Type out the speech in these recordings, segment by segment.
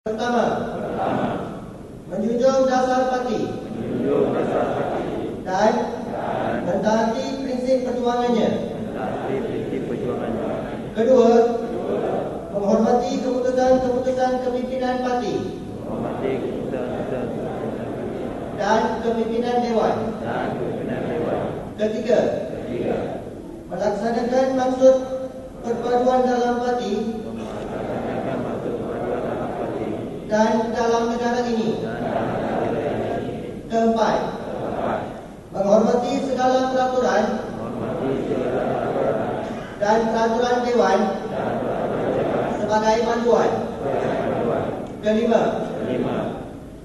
Pertama, menjunjung dasar parti dan mentaati prinsip perjuangannya. Kedua, menghormati keputusan kepimpinan parti dan kepimpinan dewan. Ketiga, melaksanakan maksud perpaduan dalam parti dan dalam negara ini. Keempat, menghormati segala peraturan dan peraturan dewan sebagai panduan. Kelima,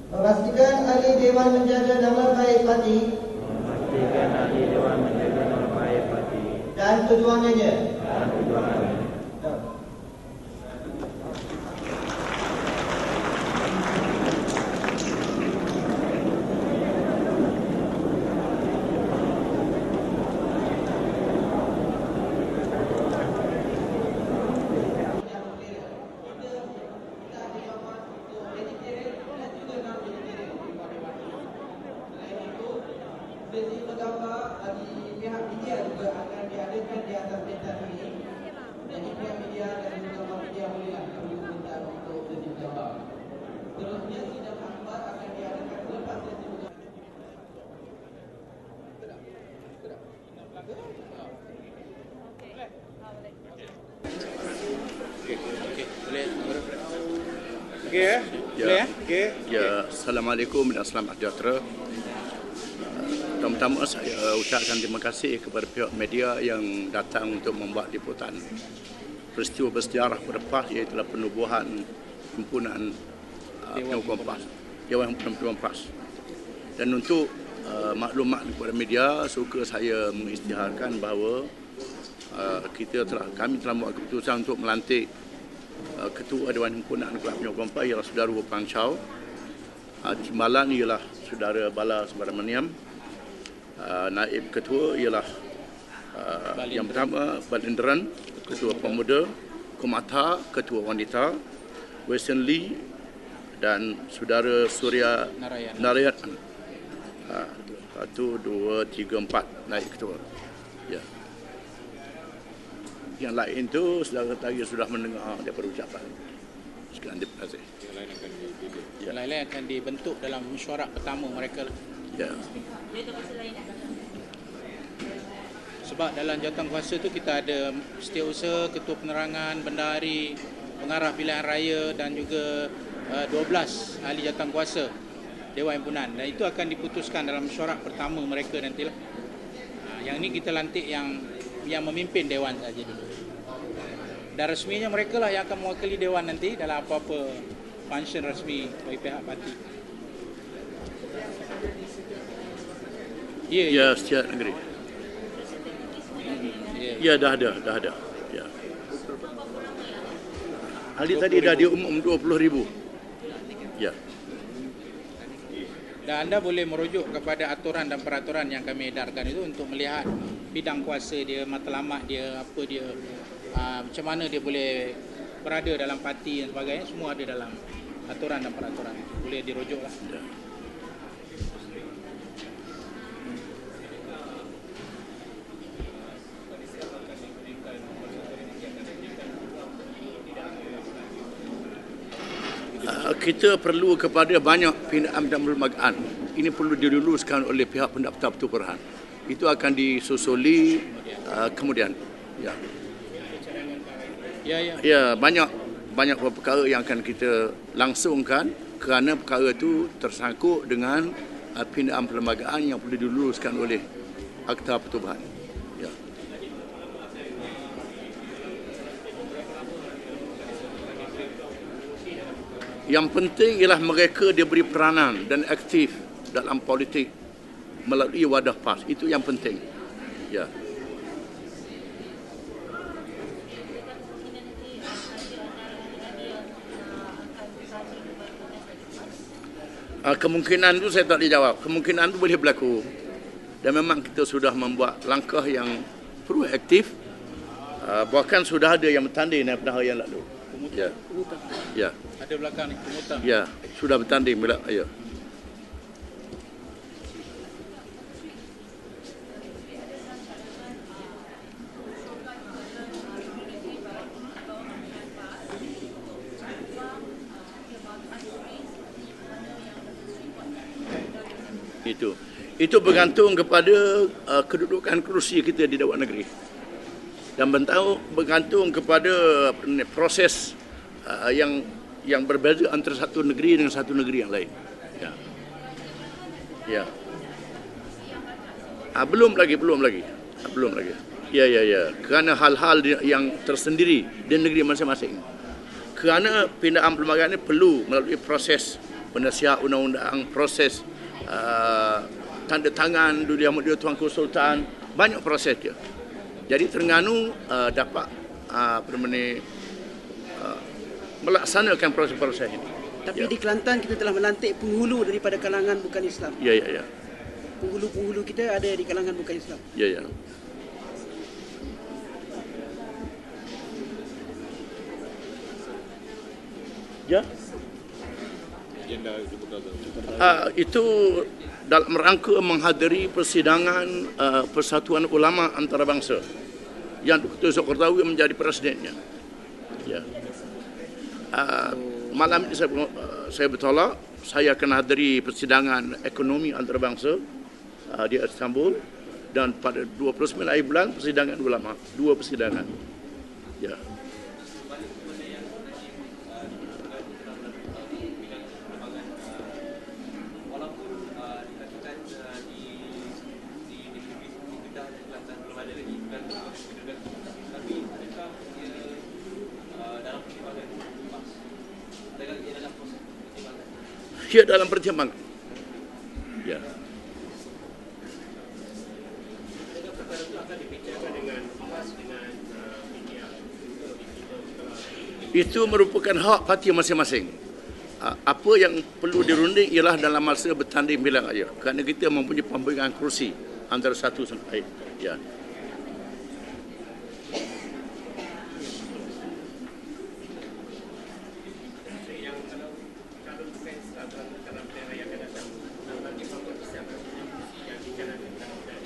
memastikan ahli dewan menjaga nama baik parti dan perjuangannya. Sesi bergambar dari pihak media juga akan diadakan di atas pentas ini. Jadi pihak media dan juga media bolehlah kami minta untuk sesi bergambar. Seterusnya sidang akbar akan diadakan selepas sesi bergambar. Assalamualaikum dan selamat sejahtera. Pertama-tama saya ucapkan terima kasih kepada pihak media yang datang untuk membuat liputan peristiwa bersejarah berlepas, iaitu penubuhan himpunan Dewan Kompas, Dewan Kompas. Dan untuk maklumat kepada media, suka saya mengisytiharkan bahawa kami telah membuat keputusan untuk melantik Ketua Dewan Himpunan Dewan Kompas ialah Saudara Wupang Chow. Timbalan ialah Saudara Bala Subramaniam. Naib Ketua ialah yang pertama Balindran, Ketua Pemuda, Kumata, Ketua Wanita, Weston Lee dan Saudara Surya Narayan. 1, 2, 3, 4 Naib Ketua. Ya. Yang lain itu saudara tadi sudah mendengar daripada ucapan. Sekian, terima kasih. Yang lain akan dibentuk dalam mesyuarat pertama mereka. Ya. Sebab dalam jawatankuasa tu kita ada Setiausaha, Ketua Penerangan, Bendahari, Pengarah Pilihan Raya dan juga 12 ahli jawatankuasa Dewan Himpunan. Dan itu akan diputuskan dalam mesyuarat pertama mereka nantilah. Yang ini kita lantik yang memimpin Dewan saja dulu. Dan resminya mereka lah yang akan mewakili Dewan nanti dalam apa-apa function rasmi bagi pihak parti. Ya, setiap negeri. Ya, dah ada. Ya. Ahli tadi dah diumum 20,000. Ya. Dan anda boleh merujuk kepada aturan dan peraturan yang kami edarkan itu untuk melihat bidang kuasa dia, matlamat dia, apa dia, macam mana dia boleh berada dalam parti dan sebagainya, semua ada dalam aturan dan peraturan. Boleh dirujuklah. Ya. Kita perlu kepada banyak pindaan dan perlembagaan. Ini perlu diluluskan oleh pihak pendaftar pertubuhan. Itu akan disusuli kemudian. Ya. Ya, banyak perkara yang akan kita langsungkan kerana perkara itu tersangkut dengan pindaan perlembagaan yang perlu diluluskan oleh Akta Pertubuhan. Ya. Yang penting ialah mereka diberi peranan dan aktif dalam politik melalui wadah PAS. Itu yang penting. Ya. Kemungkinan itu saya tak boleh jawab. Kemungkinan itu boleh berlaku. Dan memang kita sudah membuat langkah yang proaktif. Bahkan sudah ada yang bertanding daripada hari yang lalu. Ya. Ya. Ada belakang ni, Pemutang. Ya, sudah bertanding bila ya. Itu bergantung kepada kedudukan kerusi kita di Dewan Negeri. Dan bergantung kepada proses yang berbeza antara satu negeri dengan satu negeri yang lain. Ya. Ya. Belum lagi. Ya. Kerana hal-hal yang tersendiri di negeri masing-masing. Kerana pindaan perlembagaan ini perlu melalui proses penasihat undang-undang, proses tanda tangan Yang Mulia Tuanku Sultan, banyak proses dia. Jadi Terengganu dapat melaksanakan proses-proses ini. Tapi di Kelantan kita telah melantik penghulu daripada kalangan bukan Islam. Ya. Penghulu-penghulu kita ada di kalangan bukan Islam. Ya. Ya. Itu dalam rangka menghadiri persidangan Persatuan Ulama Antarabangsa yang Dr. Zulkarnawi menjadi presidennya. Ya. Malam ini saya bertolak, saya akan hadiri persidangan ekonomi antarabangsa di Istanbul, dan pada 29 bulan persidangan ulama, 2 persidangan. Ya. Dia dalam pertimbangan. Ya. Itu merupakan hak parti masing-masing. Apa yang perlu dirunding ialah dalam masa bertanding bilang aja. Kerana kita mempunyai pembagian kerusi antara satu sama lain. Ya.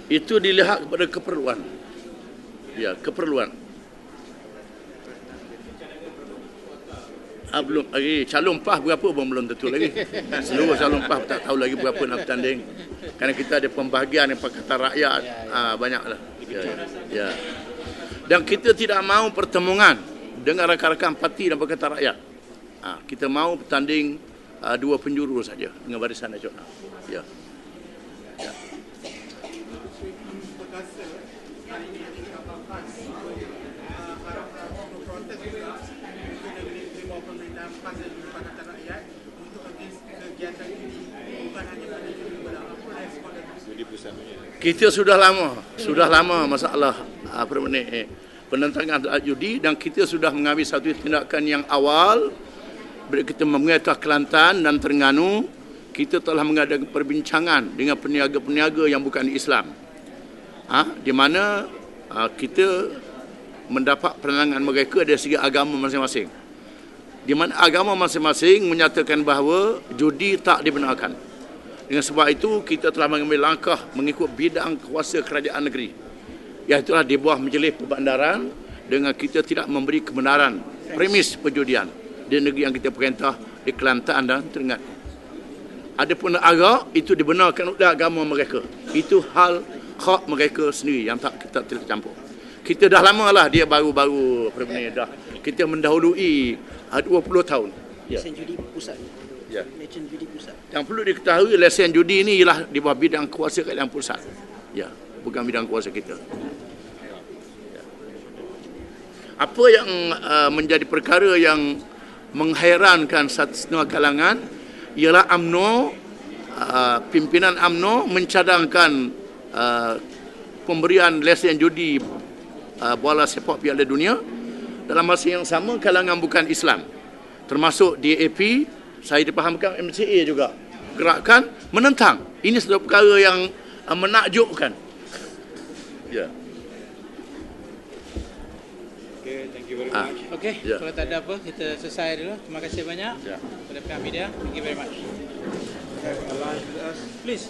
Itu dilihat kepada keperluan. Ya, keperluan. Belum lagi calon PAS berapa pun belum tentu lagi. Seluruh calon PAS tak tahu lagi berapa nak bertanding. Kerana kita ada pembahagian yang Pakatan Rakyat, banyaklah. Ya. Dan kita tidak mahu pertemuan dengan rakan-rakan parti dan Pakatan Rakyat. Kita mahu bertanding 2 penjuru saja dengan Barisan Nasional. Ya. Ya. Kita sudah lama masalah penentangan judi, dan kita sudah mengambil satu tindakan yang awal. Bila kita mengetah Kelantan dan Terengganu, kita telah mengadakan perbincangan dengan peniaga-peniaga yang bukan Islam. Di mana kita mendapat pandangan mereka dari segi agama masing-masing. Di mana agama masing-masing menyatakan bahawa judi tak dibenarkan. Dengan sebab itu, kita telah mengambil langkah mengikut bidang kuasa kerajaan negeri. Iaitulah di bawah Majlis Perbandaran, dengan kita tidak memberi kebenaran premis perjudian di negeri yang kita perintah di Kelantan dan Terengganu. Adapun agak itu dibenarkan oleh agama mereka. Itu hal hak mereka sendiri yang tak kita tidak campur. Kita dah lama lah, dia baru-baru dah. Kita mendahului 20 tahun. Lesen judi pusat. Ya. Lesen judi pusat. Yang perlu diketahui, lesen judi ini ialah di bawah bidang kuasa kerajaan pusat. Ya, bukan bidang kuasa kita. Ya. Apa yang menjadi perkara yang menghairankan setengah kalangan ialah UMNO, pimpinan UMNO mencadangkan pemberian lesen judi bola sepak Piala Dunia. Dalam masa yang sama, kalangan bukan Islam termasuk DAP, saya dipahamkan MCA juga, gerakan menentang. Ini satu perkara yang menakjubkan. Ya. Okay, thank you very Okey, Ya. kalau tak ada apa, kita selesai dulu. Terima kasih banyak Ya. kepada pihak media. Thank you very much. Please.